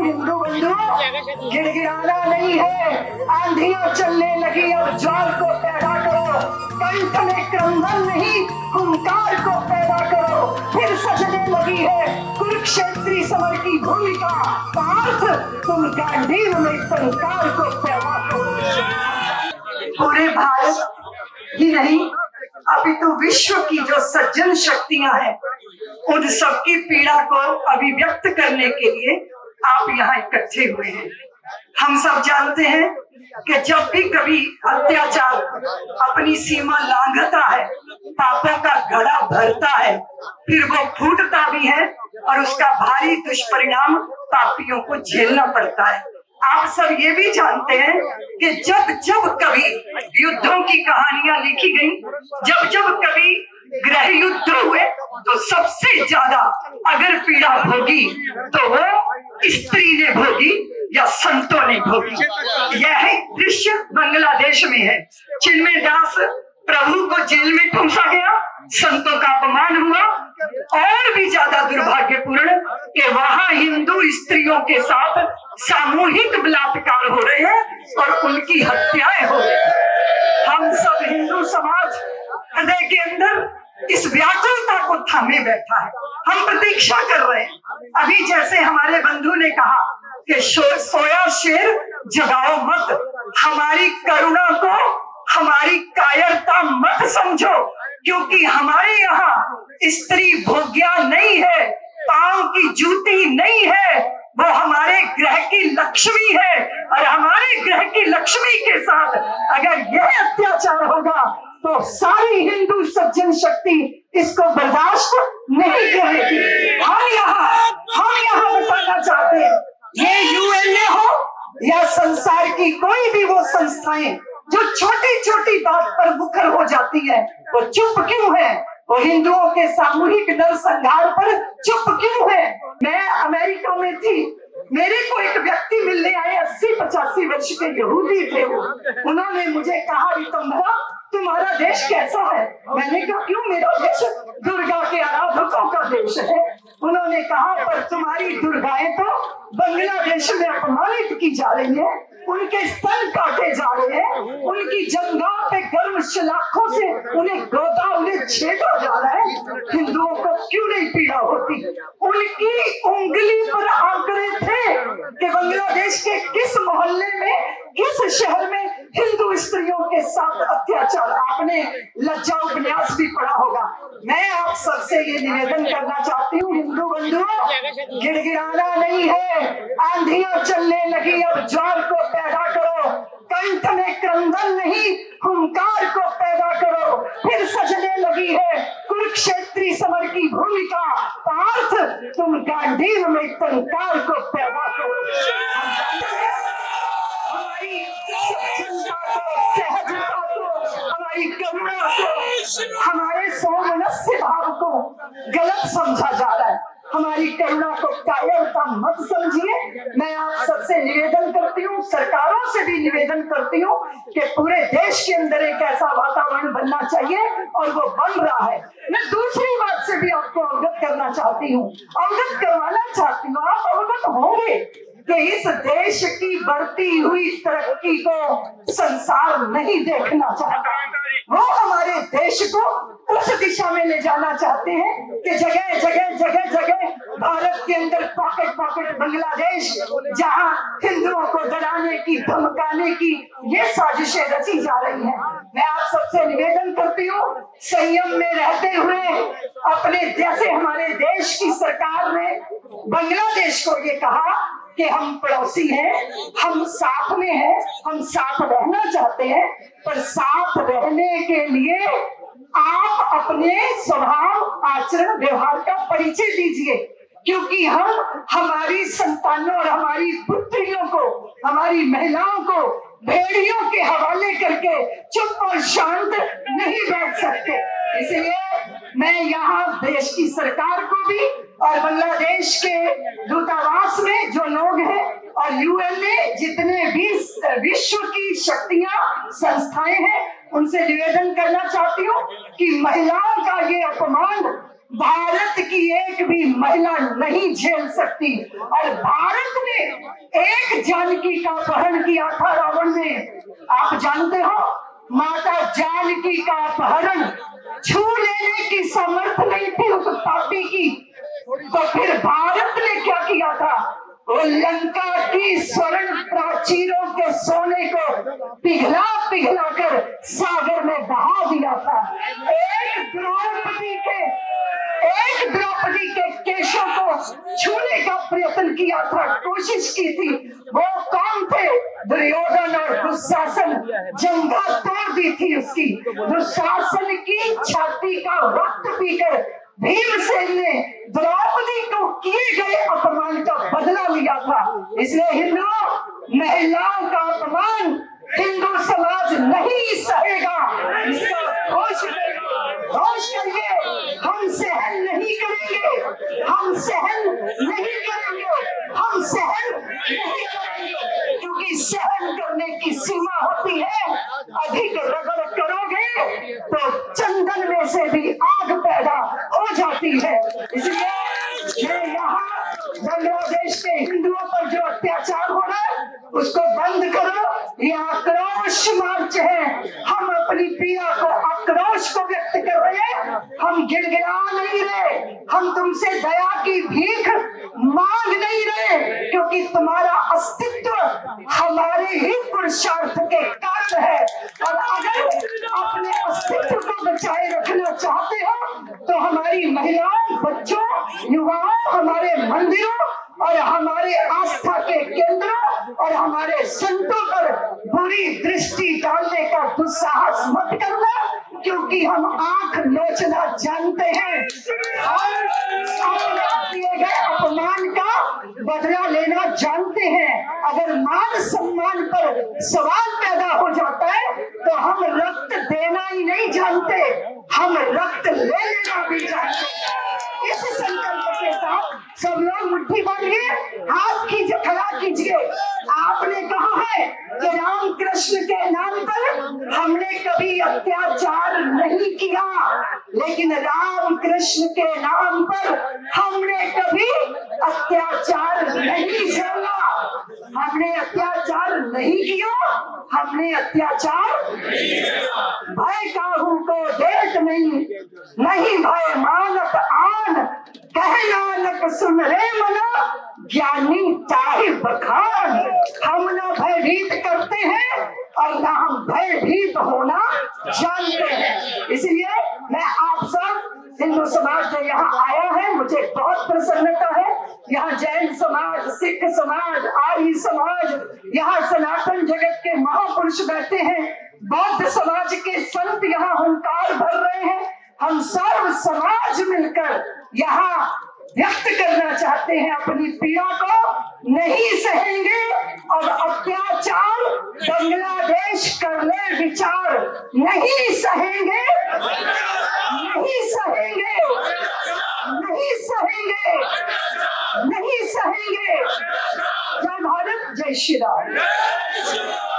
हूँ हिंदू बंधु, गिड़गिड़ाना नहीं है। आंधियां चलने लगी अब ज्वार को पैदा करो, कंठ में क्रंदन नहीं हुंकार को पैदा करो। फिर सजने लगी है कुरुक्षेत्री समर की भूमिका, पार्थ तुम गांडीव में संकार को पैदा करो। पूरे भारत ही नहीं अपितु विश्व की जो सज्जन शक्तियां हैं उन सबकी पीड़ा को अभिव्यक्त करने के लिए आप यहाँ इकट्ठे हुए हैं। हम सब जानते हैं कि जब भी कभी अत्याचार अपनी सीमा लांघता है, पापों का घड़ा भरता है, फिर वो फूटता भी है और उसका भारी दुष्परिणाम पापियों को झेलना पड़ता है। आप सब ये भी जानते हैं कि जब जब कभी युद्धों की कहानियां लिखी गई, जब जब कभी गृह युद्ध हुए, तो सबसे ज्यादा अगर पीड़ा भोगी तो वो स्त्री ने भोगी या संतों ने भोगी। यह दृश्य बांग्लादेश में है। चिन्मय दास प्रभु को जेल में ठूंसा गया, संतों का अपमान हुआ। और भी ज्यादा दुर्भाग्यपूर्ण कि वहां हिंदू स्त्रियों के साथ सामूहिक बलात्कार हो रहे हैं और उनकी हत्याएं हो रही हैं। हम सब हिंदू समाज हृदय के अंदर इस व्याकुलता को थामे बैठा है। हम प्रतीक्षा कर रहे हैं। अभी जैसे हमारे बंधु ने कहा कि सोया शेर जगाओ मत, हमारी करुणा को हमारी कायरता मत समझो, क्योंकि हमारे यहाँ स्त्री भोग्या नहीं है, पांव की जूती नहीं है, वो हमारे ग्रह की लक्ष्मी है। और हमारे ग्रह की लक्ष्मी के साथ अगर यह अत्याचार होगा तो सारी हिंदू सज्जन शक्ति इसको बर्दाश्त नहीं करेगी। हम यहाँ बताना चाहते हैं, ये यूएनए हो या संसार की कोई भी वो संस्थाएं जो छोटी छोटी बात पर मुखर हो जाती है, वो चुप क्यों है? वो हिंदुओं के सामूहिक नरसंहार पर चुप क्यों है? मैं अमेरिका में थी, मेरे को एक व्यक्ति मिलने आए, 80-85 वर्ष के यहूदी थे वो। उन्होंने मुझे कहा, रितंभरा तुम्हारा देश कैसा है? मैंने कहा क्यों, मेरा देश दुर्गा के आराधकों का देश है। उन्होंने कहा पर तुम्हारी दुर्गाएं तो बांग्लादेश में अपमानित की जा रही है, उनके स्तन काटे जा रहे हैं, उनकी जंघा पे गर्म शलाखों से उन्हें गोदा, उन्हें छेदा जा रहा है। हिंदुओं को क्यों नहीं पीड़ा होती? उनकी उंगली पर आंकड़े थे कि बांग्लादेश के किस मोहल्ले में, किस शहर में हिंदू स्त्रियों के साथ अत्याचार। आपने लज्जा उपन्यास भी पढ़ा होगा। मैं आप सबसे ये निवेदन करना चाहती हूँ हिंदू बंधुओं, गिड़गिड़ाना नहीं है। आंधियां चलने लगी अब ज्वार को पैदा करो, कंठ में क्रंदन नहीं हुंकार को पैदा करो। फिर सजने लगी है कुरुक्षेत्री समर की भूमिका, पार्थ तुम गांडीव में टंकार को पैदा करो। हमारी सच्चता को, सहजता को, हमारी करुणा को, हमारे सौमनस्य भाव को गलत समझा जा रहा है। हमारी करुणा को कायरता मत समझिए। मैं आप सबसे निवेदन करती हूँ, सरकारों से भी निवेदन करती हूँ कि पूरे देश के अंदर एक ऐसा वातावरण बनना चाहिए और वो बन रहा है। मैं दूसरी बात से भी आपको अवगत करना चाहती हूँ, अवगत करवाना चाहती हूँ। आप अवगत होंगे कि इस देश की बढ़ती हुई तरक्की को संसार नहीं देखना चाहता। वो हमारे देश को उस दिशा में ले जाना चाहते हैं कि जगह जगह भारत के अंदर पॉकेट बांग्लादेश, जहां हिंदुओं को डराने की, धमकाने की ये साजिशें रची जा रही हैं। मैं आप सबसे निवेदन करती हूँ, संयम में रहते हुए अपने, जैसे हमारे देश की सरकार ने बांग्लादेश को ये कहा कि हम पड़ोसी हैं, हम साथ में हैं, हम साथ रहना चाहते हैं, पर साथ रहने के लिए आप अपने स्वभाव, आचरण, व्यवहार का परिचय दीजिए। क्योंकि हम हमारी संतानों और हमारी पुत्रियों को, हमारी महिलाओं को भेड़ियों के हवाले करके चुप और शांत नहीं बैठ सकते। इसलिए मैं यहाँ देश की सरकार को भी और बांग्लादेश के दूतावास में जो लोग हैं और यूएनए, जितने भी विश्व की शक्तियां, संस्थाएं हैं, उनसे निवेदन करना चाहती हूँ कि महिलाओं का ये अपमान भारत की एक भी महिला नहीं झेल सकती। और भारत ने एक जानकी का अपहरण किया था रावण ने। आप जानते हो माता जानकी का अपहरण छू लेने की समर्थ नहीं थी उस पापी की, तो फिर भारत ने क्या किया था? वो लंका की स्वर्ण प्राचीरों के सोने को पिघला पिघला कर सागर में बहा दिया था। एक द्रौपदी के केशों को छूने का प्रयत्न किया था, कोशिश की थी। वो कौन थे? दुर्योधन और दुशासन। जंघा तोड़ दी थी उसकी। दुशासन की छाती का रक्त पीकर भीमसेन ने द्रौपदी को किए गए अपमान का बदला लिया था। इसलिए हिंदुओं, महिलाओं का अपमान हिंदू समाज नहीं सहेगा। इसका घोष करिए, हम सहन नहीं करेंगे, हम सहन नहीं करेंगे, हम सहन नहीं करेंगे, क्योंकि सहन करने की सीमा होती है। अधिक रगड़ करोगे तो चंदन में से भी आग पैदा हो जाती है। इसलिए मैं यहाँ बांग्लादेश के हिंदुओं पर जो अत्याचार हो रहा है उसको बंद करो। ये आक्रोश मार्च है। हम अपनी पीड़ा को, आक्रोश को व्यक्त कर रहे हैं। हम गिड़गिड़ा नहीं रहे, हम तुमसे दया की भीख मांग नहीं रहे, क्योंकि तुम्हारा अस्तित्व हमारे ही पुरुषार्थ के कारण है। और अगर अपने अस्तित्व को बचाए रखना चाहते हो तो हमारी महिलाओं, बच्चों, युवाओं, हमारे मंदिरों और हमारे आस्था के केंद्रों और हमारे संतों पर बुरी दृष्टि डालने का दुस्साहस मत करना, क्योंकि हम आंख नोचना जानते हैं। हम अपने दिए गए अपमान का बदला लेना जानते हैं। अगर मान सम्मान पर सवाल पैदा हो जाता है तो हम रक्त देना ही नहीं जानते, हम रक्त ले लेना भी जानते हैं। इस संकल्प के साथ सब लोग मुट्ठी बांधिए, हाथ कीजिए, खड़ा कीजिए। आपने कहा है कि राम कृष्ण के नाम पर हमने कभी अत्याचार नहीं किया, लेकिन राम कृष्ण के नाम पर हमने कभी अत्याचार नहीं झेला। हमने अत्याचार नहीं किया, हमने अत्याचार भय काहू को देत नहीं भय मानत आन, कह नानक सुन रे मना, ज्ञानी चाहे बखान। हम ना भयभीत करते हैं और ना हम भयभीत होना जानते हैं। इसलिए मैं आप सब हिंदू समाज जो यहाँ आया है, मुझे बहुत प्रसन्नता है। यहाँ जैन समाज, सिख समाज, आर्य समाज, यहाँ सनातन जगत के महापुरुष बैठे हैं, बौद्ध समाज के संत यहाँ हुंकार भर रहे हैं। हम सर्व समाज मिलकर यहाँ व्यक्त करना चाहते हैं अपनी पीड़ा को नहीं सहेंगे और अत्याचार बांग्लादेश कर ले विचार नहीं सहेंगे, नहीं सहेंगे, नहीं सहेंगे, नहीं सहेंगे। जय भारत, जय श्री राम।